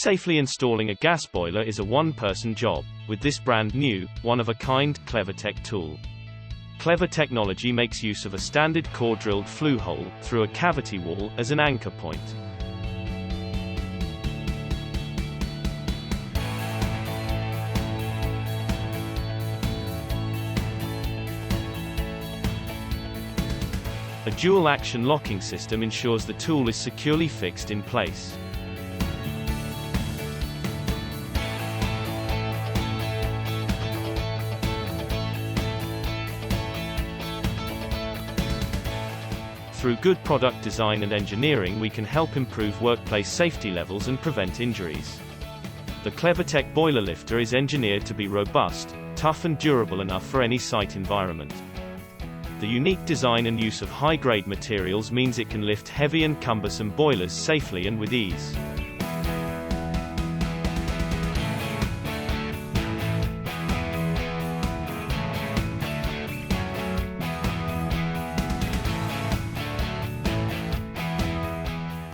Safely installing a gas boiler is a one-person job, with this brand new, one-of-a-kind, Clevatech tool. Clever technology makes use of a standard core-drilled flue hole, through a cavity wall, as an anchor point. A dual-action locking system ensures the tool is securely fixed in place. Through good product design and engineering, we can help improve workplace safety levels and prevent injuries. The Clevatech boiler lifter is engineered to be robust, tough and durable enough for any site environment. The unique design and use of high-grade materials means it can lift heavy and cumbersome boilers safely and with ease.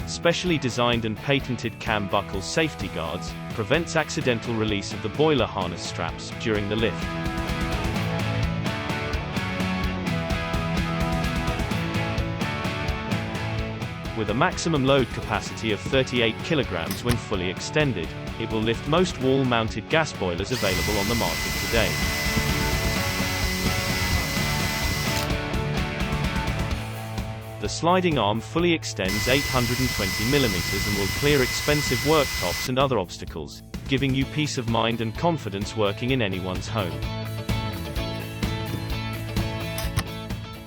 Specially designed and patented cam buckle safety guards prevents accidental release of the boiler harness straps during the lift. With a maximum load capacity of 38 kilograms when fully extended, it will lift most wall-mounted gas boilers available on the market today. The sliding arm fully extends 820 mm and will clear expensive worktops and other obstacles, giving you peace of mind and confidence working in anyone's home.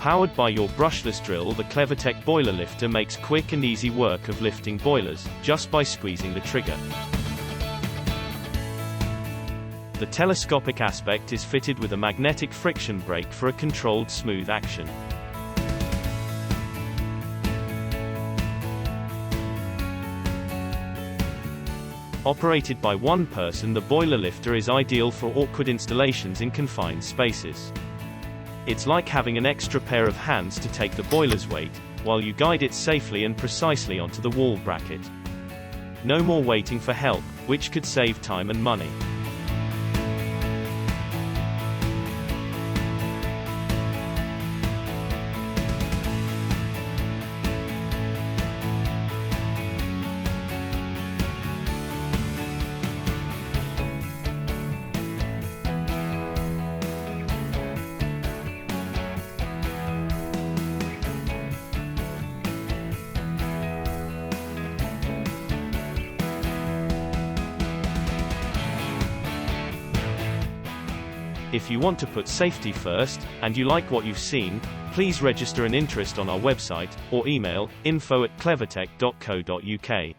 Powered by your brushless drill, the Clevatech boiler lifter makes quick and easy work of lifting boilers, just by squeezing the trigger. The telescopic aspect is fitted with a magnetic friction brake for a controlled smooth action. Operated by one person, the boiler lifter is ideal for awkward installations in confined spaces. It's like having an extra pair of hands to take the boiler's weight, while you guide it safely and precisely onto the wall bracket. No more waiting for help, which could save time and money. If you want to put safety first, and you like what you've seen, please register an interest on our website, or email info@clevatech.co.uk.